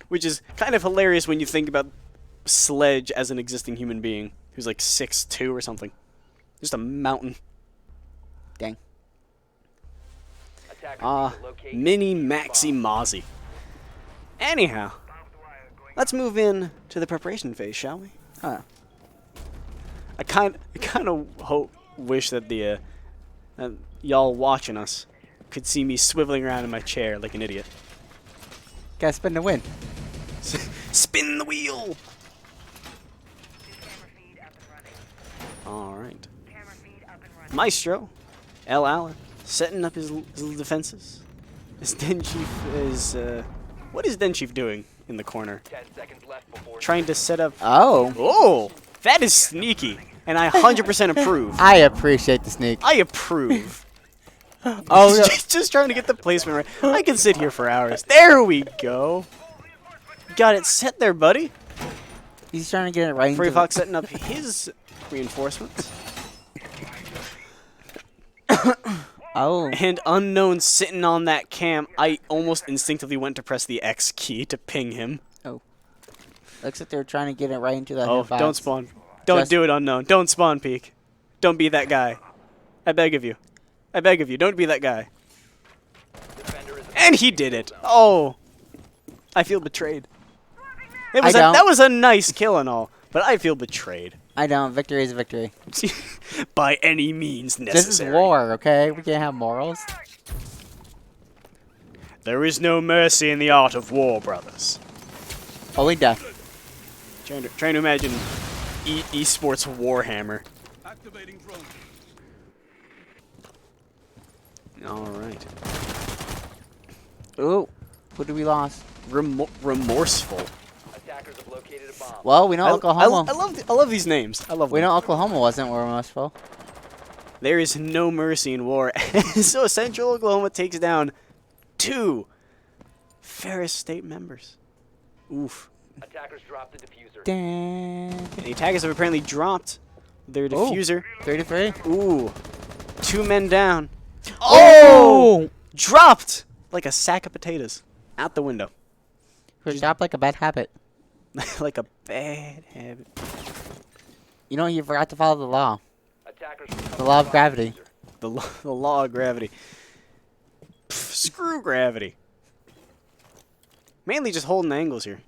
which is kind of hilarious when you think about Sledge as an existing human being who's like 6'2" or something, just a mountain. Dang. Attackers need to locate Mini Maxi Mozzie. Anyhow, let's move in to the preparation phase, shall we? Huh. I kind of wish that the y'all watching us could see me swiveling around in my chair like an idiot. Gotta spin to win. Spin the wheel. All right. Maestro, L. Allen, setting up his little defenses. This Den Chief is what is Den Chief doing in the corner? 10 seconds left before Trying to set up. Oh. Oh, that is sneaky, and I 100% approve. I appreciate the sneak. I approve. Oh, no. just trying to get the placement right. I can sit here for hours. There we go. Got it set there, buddy. He's trying to get it right. Free into Fox setting up his reinforcements. Oh. And Unknown sitting on that cam. I almost instinctively went to press the X key to ping him. Looks like they're trying to get it right into that. Oh, hitbox. don't spawn. Don't Just- do it, Unknown. Don't spawn peek. Don't be that guy. I beg of you. I beg of you. Don't be that guy. defender is And he did it. Oh. I feel betrayed. That don't. was a nice kill and all, but I feel betrayed. I don't. Victory is a victory. By any means necessary. This is war, okay? We can't have morals. There is no mercy in the art of war, brothers. Only death. Trying to imagine esports Warhammer. Activating drone. All right. Ooh. Who did we lose? Remorseful. Attackers have located a bomb. Well, we know Oklahoma. I love these names. I love We them. know Oklahoma wasn't remorseful. There is no mercy in war. So Central Oklahoma takes down 2 Ferris State members. Oof. Attackers dropped the diffuser. Damn. The attackers have apparently dropped their diffuser. 33. Ooh. 2 men down. Oh! Dropped like a sack of potatoes out the window. Dropped like a bad habit. Like a bad habit. You know, you forgot to follow the law. Attackers The law of gravity. The law of gravity. Pff, screw gravity. Mainly just holding angles here.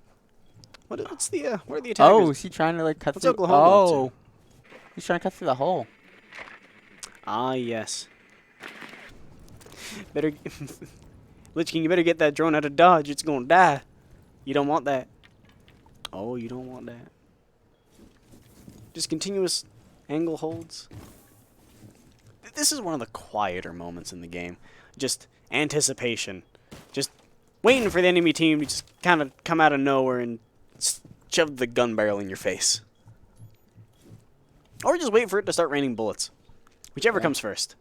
What are the attackers? Oh, is he trying to like cut What's through? Oklahoma up to? Oh, he's trying to cut through the hole. Ah, yes. Better, Lich King, you better get that drone out of dodge. It's gonna die. You don't want that. Oh, you don't want that. Just continuous angle holds. This is one of the quieter moments in the game. Just anticipation. Just waiting for the enemy team to just kind of come out of nowhere and shove the gun barrel in your face. Or just wait for it to start raining bullets. Whichever comes first.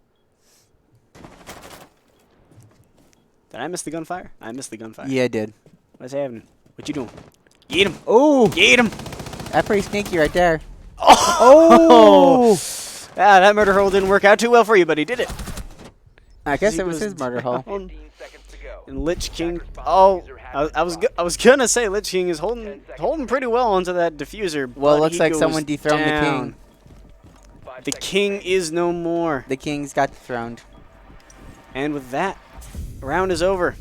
Did I miss the gunfire? I missed the gunfire. Yeah, I did. What's happening? What you doing? Get him! Oh, Get him! that's pretty sneaky right there. Oh! Ah, that murder hole didn't work out too well for you, but he did it. I guess He it was his murder hole. down. 15 seconds to go. And Lich King. Attackers bomb Oh, diffuser has I was been dropped. I was gonna say Lich King is holding pretty well onto that diffuser. Well, it but looks he like goes someone dethroned the down. king. 5 The seconds king remaining. is no more. The king's got dethroned. And with that, round is over.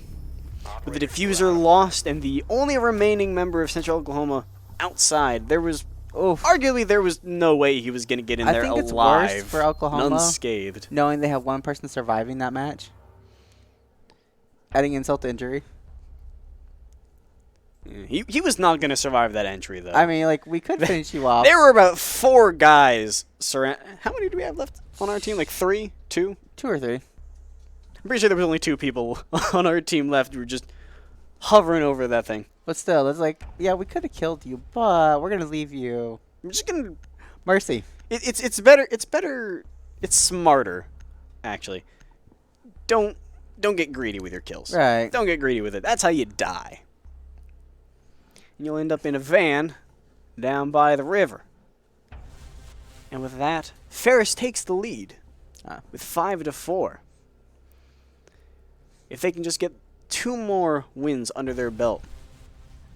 With the Operators diffuser lost and the only remaining member of Central Oklahoma outside, there was Oof. arguably there was no way he was gonna get in I there think it's alive, worse for Oklahoma. and unscathed. Knowing they have one person surviving that match. Adding insult to injury. Yeah, he was not gonna survive that entry though. I mean, like, we could finish you off. there were about 4 guys surround. How many do we have left on our team? Like 3, 2. 2 or 3. I'm pretty sure there was only 2 people on our team left who were just hovering over that thing. But still, it's like, yeah, we could have killed you, but we're going to leave you. I'm just gonna. Mercy. It's better. It's better. It's smarter, actually. Don't get greedy with your kills. Right. Don't get greedy with it. That's how you die. And you'll end up in a van down by the river. And with that, Ferris takes the lead with 5-4. If they can just get 2 more wins under their belt,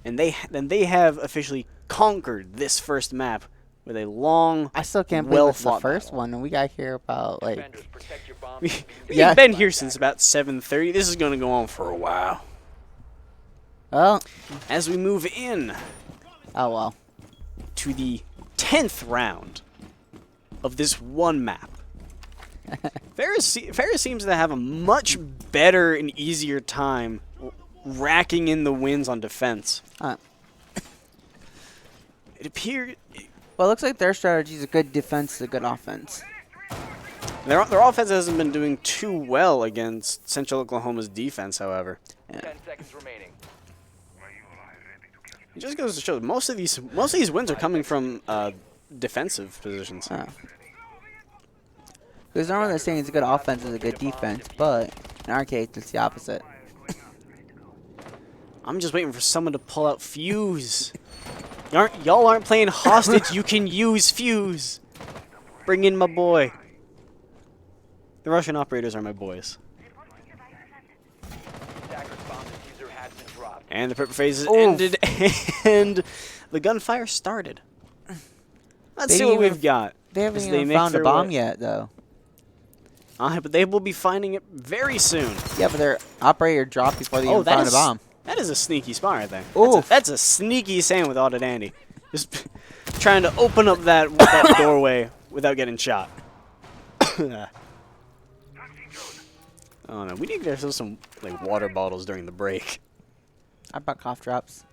and then they have officially conquered this first map with a long. I still can't believe it's the well-fought first battle. one, and we got here about, like, Defenders, protect your bombs We've from being Yeah. been here since about 7:30. This is going to go on for a while. well, As we move in oh well. to the 10th round of this one map. Ferris seems to have a much better and easier time racking in the wins on defense. It appeared Well, it looks like their strategy is a good defense, a good offense. their offense hasn't been doing too well against Central Oklahoma's defense, however. 10 seconds remaining. It just goes to show most of these wins are coming from defensive positions. Because normally they're saying it's a good offense, it's a good defense, but in our case, it's the opposite. I'm just waiting for someone to pull out Fuse. Y'all aren't playing hostage. You can use Fuse. Bring in my boy. The Russian operators are my boys. Attackers bomb diffuser has been dropped. And the prep phase has Oof. ended, and the gunfire started. Let's They see what didn't even- we've got. They haven't As they even make found a their bomb way- yet, though. But they will be finding it very soon. Yeah, but their operator dropped before they even that found is a bomb. That is a sneaky spot right there. Oof. That's a sneaky Sam with Auto Dandy. Just trying to open up that doorway without getting shot. Oh no, we need to get ourselves some like water bottles during the break. I bought cough drops.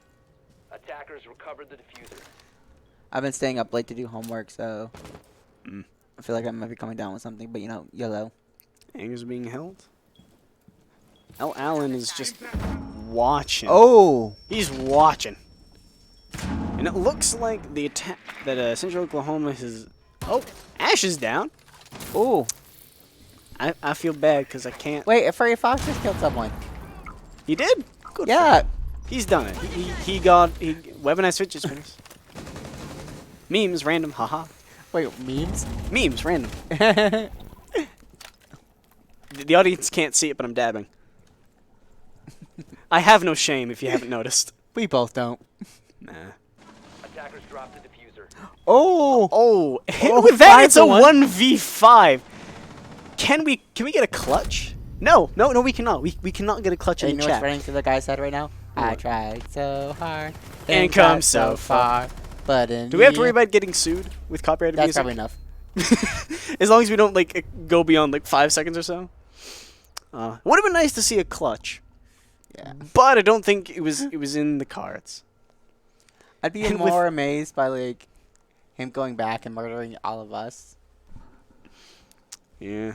Attackers recovered the diffuser. I've been staying up late to do homework, so Mm. I feel like I might be coming down with something. But you know, YOLO. Anger's being held. L. Allen is just watching. Oh, He's watching. And it looks like the attack that Central Oklahoma has. Oh, Ash is down. oh. I feel bad because I can't. Wait, a furry fox just killed someone. He did. Good. For Yeah. him. He's done it. He weaponized switches finished. Memes random. Haha. Wait, memes? Memes random. The audience can't see it, but I'm dabbing. I have no shame if you haven't noticed. We both don't. Nah. Attackers dropped the diffuser. Oh. Oh, Oh, with that it's a 5-1. 1v5. Can we get a clutch? No, we cannot. We cannot get a clutch And in you the know what's chat. running through the guy's head right now? I What? tried so hard And got come so far. But in Do we have to the worry end- about getting sued with copyrighted That's music? probably enough. As long as we don't like go beyond like 5 seconds or so. Would have been nice to see a clutch, Yeah. but I don't think it was in the cards. I'd be And with- more amazed by like him going back and murdering all of us. Yeah.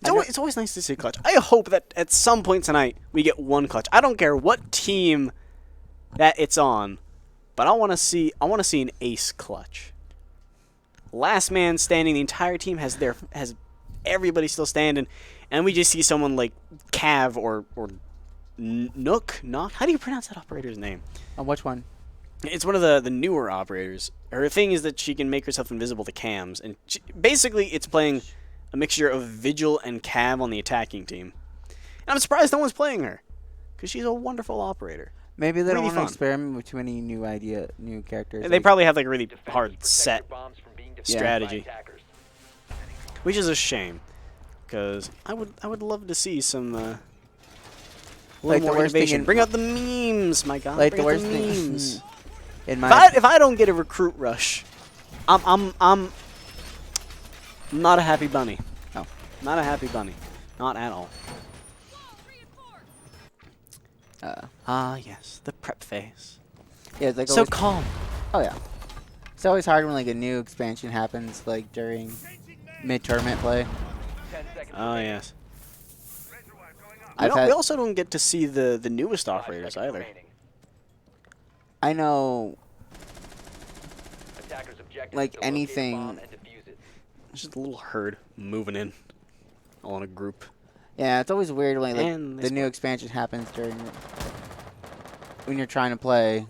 I know- It's always nice to see a clutch. I hope that at some point tonight we get one clutch. I don't care what team that it's on, but I want to see an ace clutch. Last man standing. The entire team has everybody still standing, and we just see someone like Cav or Nook. How do you pronounce that operator's name? On which one? It's one of the newer operators. Her thing is that she can make herself invisible to cams, and basically it's playing a mixture of Vigil and Cav on the attacking team. And I'm surprised no one's playing her, because she's a wonderful operator. Maybe they Really don't want to fun. experiment with too many new characters. They like- probably have like a really Defenders hard protect set, your bombs from being defused strategy. by attackers. which is a shame, because I would love to see some Like little the more worst thing innovation. in- Bring out the memes, my God. like Bring the out worst thing memes. in my If I don't get a recruit rush, I'm not a happy bunny. No. Not a happy bunny. Not at all. Ah, yes, the prep phase. yeah, it's like So always, calm. oh yeah. It's always hard when like a new expansion happens like during mid-tournament play. 10 seconds Oh remaining. yes. I've We had- also don't get to see the newest 5 operators seconds either. remaining. I know Attackers' objective Like is to locate a anything- bomb and defuse it. It's just a little herd moving in, all in a group. Yeah, it's always weird when like And they the new expansion happens during when you're trying to play.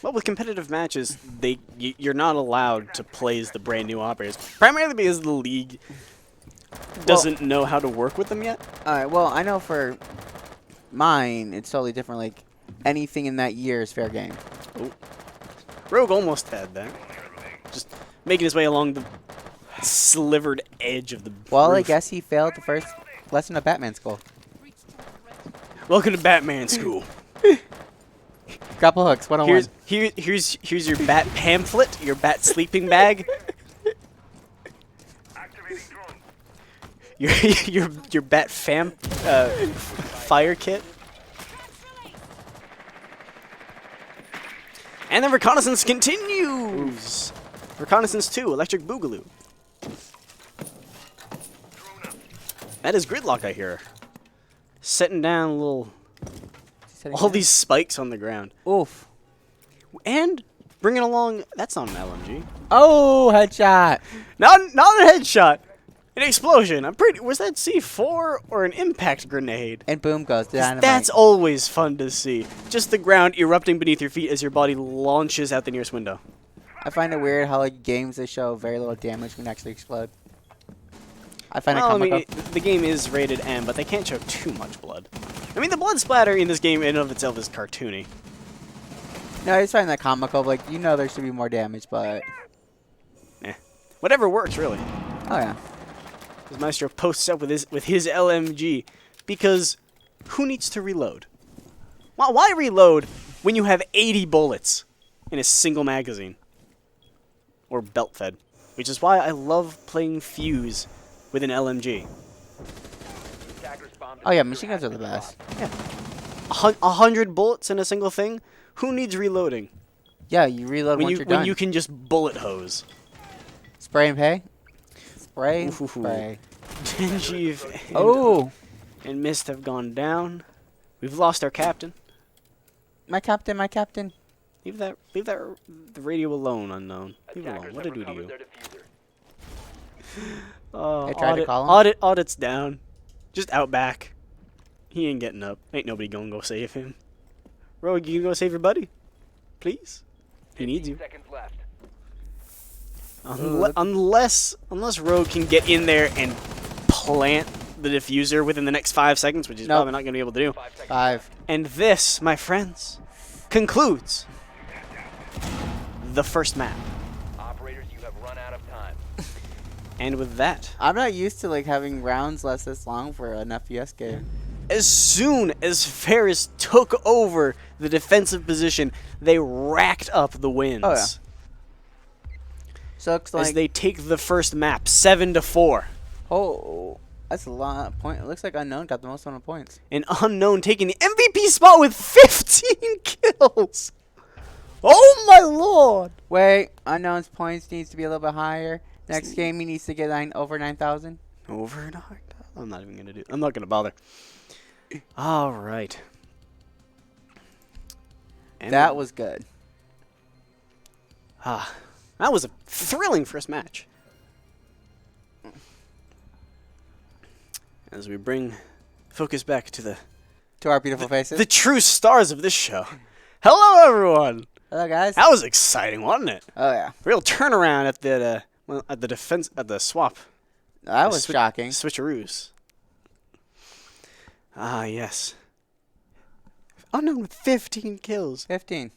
Well, with competitive matches, you're not allowed to play as the brand new operators, primarily because the league doesn't know how to work with them yet. All right, well, I know for mine it's totally different. Like anything in that year is fair game. Rogue almost had that, just making his way along the slivered edge of the Well, I roof. guess he failed the first lesson of Batman School. Welcome to Batman School. Grapple hooks, 101. Here's your bat pamphlet, your bat sleeping bag. Your bat fire kit. And then reconnaissance continues. Reconnaissance 2, Electric Boogaloo. That is Gridlock, I hear. Setting down all these spikes on the ground. Oof. And bringing along, that's not an LMG. Oh, headshot. Not a headshot. An explosion. Was that C4 or an impact grenade? And boom goes the dynamite. That's always fun to see. Just the ground erupting beneath your feet as your body launches out the nearest window. I find it weird how like games that show very little damage can actually explode. I find it Well, I comical. mean, the game is rated M, but they can't show too much blood. I mean, the blood splatter in this game in and of itself is cartoony. No, I just find that comical. Like, you know there should be more damage, but... Whatever works, really. Oh, yeah. As Maestro posts up with his LMG, because who needs to reload? Why reload when you have 80 bullets? in a single magazine. Or belt fed. Which is why I love playing Fuse with an LMG. Attackers bombed Oh yeah, the machine diffuser guns are the has been best. 100 bullets in a single thing? Who needs reloading? Yeah, you reload When once you you're when done. you can just bullet hose. Spray and pay. Spray and Ooh. pray. Genji Oh, and Mist have gone down. We've lost our captain. my captain, my captain. Leave that the radio alone, unknown. Leave it alone. Attackers What have did it do to recovered you? their diffuser. I tried to call him. Audit's down. Just out back. He ain't getting up. Ain't nobody gonna go save him. Rogue, you can go save your buddy. Please. He needs 15 you. seconds left. Unless Rogue can get in there and plant the diffuser within the next 5 seconds, which he's Nope. probably not gonna be able to do. 5 seconds. 5. And this, my friends, concludes the first map. Operators, you have run out of time. And with that, I'm not used to like having rounds last this long for an FPS game. as soon as Ferris took over the defensive position, they racked up the wins. Oh, yeah. So it's As like, they take the first map, 7-4. oh, that's a lot of point. It looks like Unknown got the most amount of points. An unknown taking the MVP spot with 15 kills. Oh my lord! Wait, Unknown's points needs to be a little bit higher. Next game he needs to get over 9,000. Over and over. I'm not even gonna do. I'm not gonna bother. All right. And That was good. that was a thrilling first match. As we bring focus back to To our beautiful faces. the true stars of this show. Hello, everyone. Hello, guys. That was exciting, wasn't it? Oh yeah, Real turnaround at the swap. that was shocking. Switcheroos. Ah, yes. Unknown with 15 kills. 15.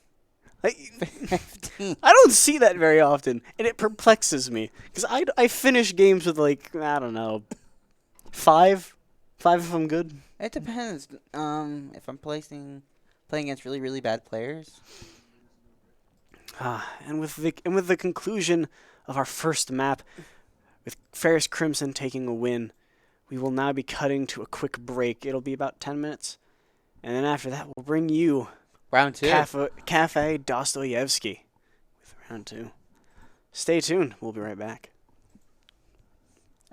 I, 15. I don't see that very often, and it perplexes me. Because I finish games with, like, I don't know, 5? 5 if I'm good. It depends. If I'm playing against really, really bad players. And with the conclusion of our first map, with Ferris Crimson taking a win, we will now be cutting to a quick break. It'll be about 10 minutes. And then after that, we'll bring you Round 2. Cafe Dostoevsky with round 2. Stay tuned. We'll be right back.